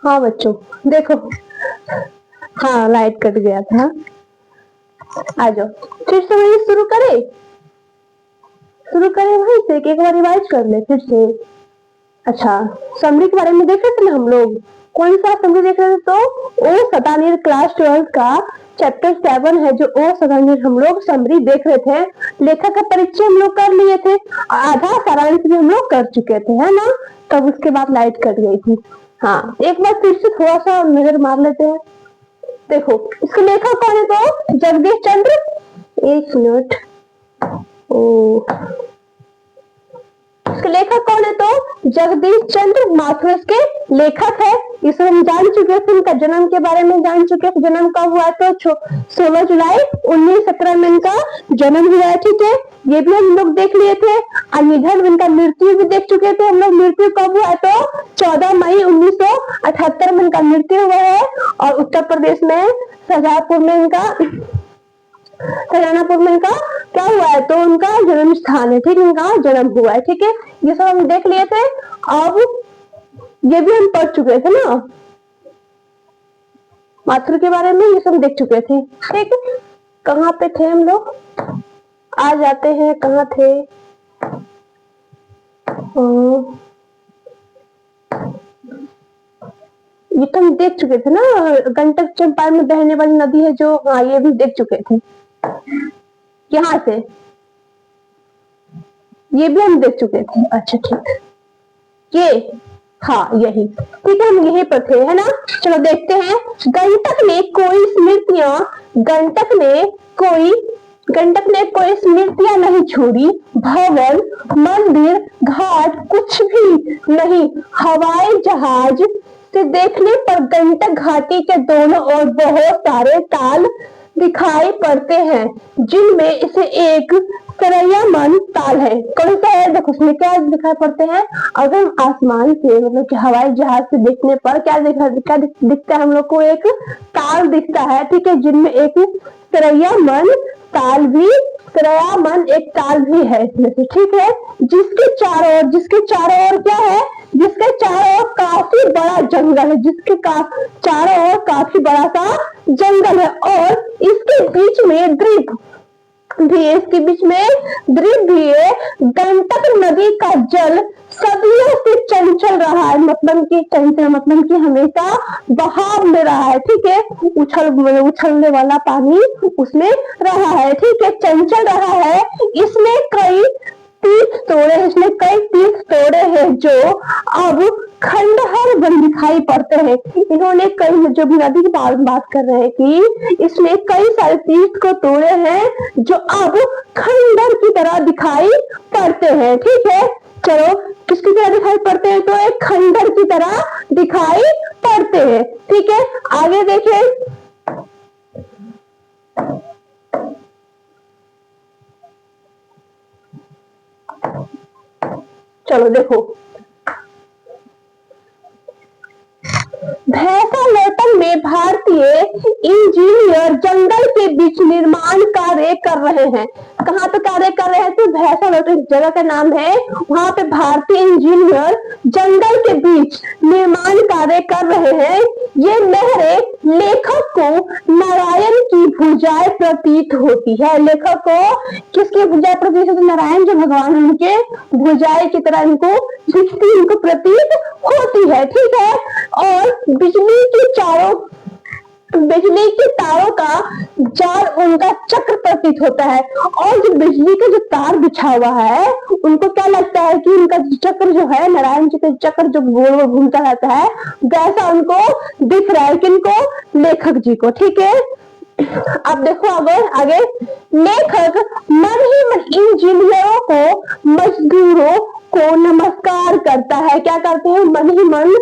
हाँ बच्चों, देखो। हाँ, लाइट कट गया था। आ जाओ, फिर से वही शुरू करें। वहीं से एक बार रिवाइज कर ले फिर से। अच्छा, समरी के बारे में देख रहे थे ना हम लोग। कौन सा समरी देख रहे थे? तो ओ सतानीर क्लास 12 का चैप्टर 7 है जो ओ सतानीर हम लोग समरी देख रहे थे। लेखक का परिचय हम लोग कर लिए थे, आधा सारांश भी हम लोग कर चुके थे, है ना। तब उसके बाद लाइट कट गई थी। हाँ, एक बार फिर से थोड़ा सा नजर मार लेते हैं। देखो, इसके लेखक कौन है? तो जगदीश चंद्र। एक मिनट। ओ, इसके लेखक कौन है? तो जगदीश चंद्र माथुर इसके लेखक है। इसे हम जान चुके थे, इनका जन्म के बारे में जान चुके थे। जन्म कब हुआ? तो 16 जुलाई 1917 में इनका जन्म हुआ है। ठीक है, ये भी हम लोग देख लिए थे। निधन, इनका मृत्यु भी देख चुके थे हम लोग। मृत्यु कब हुआ? तो 14 मई 1978 में इनका मृत्यु हुआ है। और उत्तर प्रदेश में शाहजहांपुर में इनका शाहजहांपुर में इनका क्या हुआ है? तो उनका जन्म स्थान है। ठीक है, इनका जन्म हुआ है। ठीक है, ये सब हम देख लिए थे। अब ये भी हम पढ़ चुके थे ना, माथुर के बारे में ये सब देख चुके थे। ठीक है, कहाँ पे थे हम लोग? आ जाते हैं, कहाँ थे? ये तो हम देख चुके थे ना, गंडक चंपारण में बहने वाली नदी है जो। हाँ, ये भी देख चुके थे। यहाँ से ये भी हम देख चुके थे। अच्छा, ठीक, ये, हाँ यही। ठीक है, हम यहीं पर थे, है ना। चलो देखते हैं। गंडक ने कोई स्मृतियां नहीं छोड़ी। भवन, मंदिर, घाट कुछ भी नहीं। हवाई जहाज से देखने पर गंडक घाटी के दोनों ओर बहुत सारे ताल दिखाई पड़ते हैं, जिनमें इसे एक सरैयामन ताल है। कौन सा है? देखो, उसमें क्या दिखाई पड़ते हैं? अगर हम आसमान से, मतलब कि हवाई जहाज से देखने पर क्या दिखता है हम लोग को? एक ताल दिखता है। ठीक है, जिनमें एक सरैयामन एक ताल भी है इसमें से। ठीक है, जिसके चारों ओर क्या है? जिसके चारों ओर काफी बड़ा जंगल है। चारों ओर काफी बड़ा सा जंगल है। और इसके बीच में द्वीप भी है। गंडक नदी का जल सदियों से चंचल रहा है। मतलब कि हमेशा बहाव में रहा है। ठीक है, उछलने वाला पानी उसमें रहा है। ठीक है, चंचल रहा है। इसमें कई तीर्थ तोड़े हैं जो अब खंडहर बन दिखाई पड़ते हैं। इन्होंने कई, जो भी नदी की बात कर रहे हैं कि इसमें कई सारे तीर्थ को तोड़े हैं जो अब खंडहर की तरह दिखाई पड़ते हैं। ठीक है, चलो, किसकी तरह दिखाई पड़ते हैं? तो एक खंडहर की तरह दिखाई पड़ते हैं। ठीक है, आगे देखें। चलो देखो, भैंसालोटन में भारतीय इंजीनियर जंगल के बीच निर्माण कार्य कर रहे हैं। कहाँ पे कार्य कर रहे हैं? तो भैंसालोटन जगह का नाम है। वहां पे भारतीय इंजीनियर जंगल के बीच निर्माण कार्य कर रहे हैं। ये नहरें लेखक को नारायण की भुजाएं प्रतीत होती है। लेखक को किसकी भुजाएं प्रतीत होती? नारायण जो भगवान, उनके भुजाएं की तरह इनको दिखती, इनको प्रतीत होती है। ठीक है, और बिजली के तारों का जाल उनका चक्र प्रतीत होता है। और जो बिजली का जो तार बिछा हुआ है, उनको क्या लगता है कि उनका चक्र जो है, नारायण जी का चक्र जो गोल गोल घूमता रहता है, वैसा उनको दिख रहा है। किनको? लेखक जी को। ठीक है, अब देखो आगे। लेखक मन ही मन इंजीनियरों को, मजदूरों को नमस्कार करता है। क्या करते हैं? मन ही मन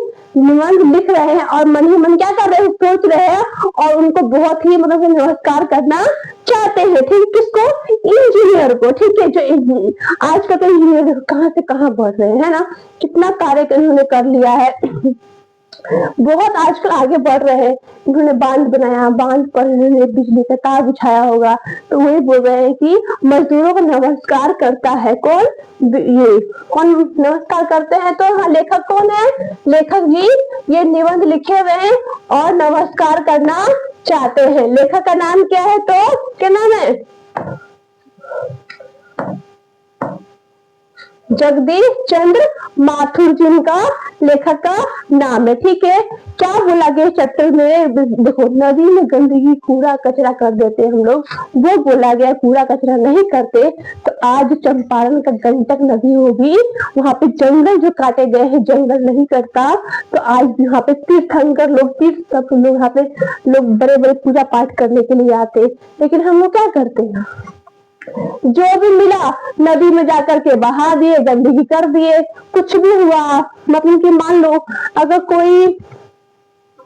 लिख रहे हैं और मन ही मन क्या कर रहे हैं? सोच रहे हैं और उनको बहुत ही मतलब नमस्कार करना चाहते हैं। ठीक, किसको? इंजीनियर को। ठीक है, जो आज का तो इंजीनियर कहाँ से कहाँ बढ़ रहे हैं, है ना। कितना कार्य उन्होंने कर लिया है। बहुत आजकल आगे बढ़ रहे हैं। इन्होंने बांध बनाया, बांध पर इन्होंने बिजली का तार बिछाया होगा, तो वही बोल रहे हैं कि मजदूरों को नमस्कार करता है कौन, ये कौन नमस्कार करते हैं। तो हाँ, लेखक कौन है, लेखक जी ये निबंध लिखे हुए हैं और नमस्कार करना चाहते हैं। लेखक का नाम क्या है, तो क्या नाम है, जगदीश चंद्र माथुर जिनका लेखक का नाम है। ठीक है, क्या बोला गया चैप्टर में, देखो नदी में गंदगी कूड़ा कचरा कर देते हैं हम लोग, वो बोला गया कूड़ा कचरा नहीं करते। तो आज चंपारण का गंडक नदी होगी, वहां पे जंगल जो काटे गए हैं जंगल नहीं करता, तो आज वहां पे तीर्थंकर लोग, तीर्थ लोग यहाँ पे लोग बड़े बड़े पूजा पाठ करने के लिए आते, लेकिन हम लोग क्या करते हैं, जो भी मिला नदी में जाकर के बहा दिए, गंदगी कर दिए। कुछ भी हुआ, मतलब कि मान लो अगर कोई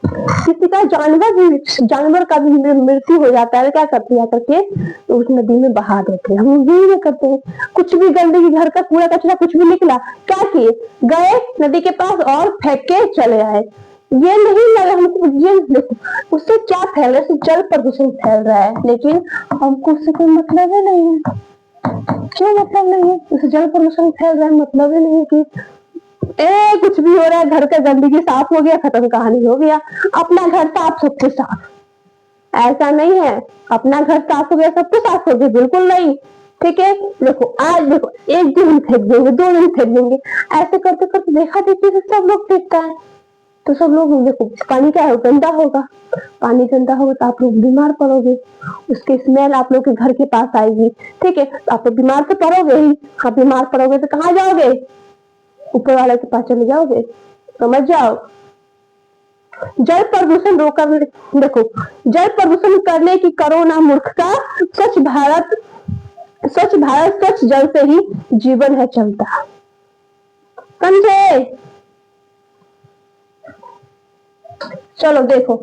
किसी का जानवर का भी मृत्यु हो जाता है, क्या करते हैं करके, तो उस नदी में बहा देते हैं। हम यही करते हैं, कुछ भी गंदगी, घर का कूड़ा कचरा कुछ भी निकला, क्या किए, गए नदी के पास और फेंक के चले आए। ये नहीं लगा हमको, ये देखो उससे क्या फैल रहा है, जल प्रदूषण फैल रहा है, लेकिन हमको उससे कोई मतलब ही नहीं है। क्यों मतलब नहीं है, उससे जल प्रदूषण फैल रहा है, मतलब ही नहीं है कि कुछ भी हो रहा है, घर का गंदगी साफ हो गया, खत्म, कहानी हो गया। अपना घर साफ, सब कुछ साफ, ऐसा नहीं है अपना घर साफ हो गया सब कुछ साफ हो गया, बिल्कुल नहीं। ठीक है, देखो आज देखो एक दिन फेंक देंगे, 2 दिन फेंक देंगे, ऐसे करते करते देखा देखी सब लोग फेंकता है, तो सब लोग देखो पानी क्या है, गंदा होगा, पानी गंदा होगा तो आप लोग बीमार पड़ोगे, उसकी स्मेल आप लोग के घर के पास आएगी। ठीक है, तो आप लोग बीमार तो पड़ोगे ही, हाँ बीमार पड़ोगे तो कहाँ जाओगे, ऊपर वाले के पास चले जाओगे, समझ जाओ। जल प्रदूषण रोकने, देखो जल प्रदूषण करने की करो ना मूर्खता, स्वच्छ भारत स्वच्छ जल से ही जीवन है चलता, समझे। चलो देखो,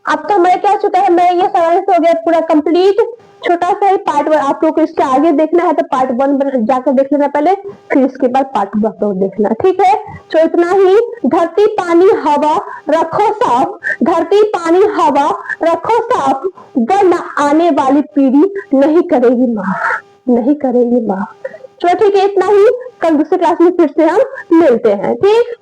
अब तो मैं क्या चुका है, मैं ये सवाल हो गया पूरा कंप्लीट। छोटा सा ही पार्ट 1, आप लोग को इसके आगे देखना है तो पार्ट 1 जाकर देख लेना पहले, फिर इसके बाद पार्ट 2 आप लोग देखना, ठीक है। तो इतना ही, धरती पानी हवा रखो साफ, धरती पानी हवा रखो साफ, वरना आने वाली पीढ़ी नहीं करेगी माफ, नहीं करेगी माफ। चलो ठीक है, इतना ही, कल दूसरे क्लास में फिर से हम मिलते हैं, ठीक।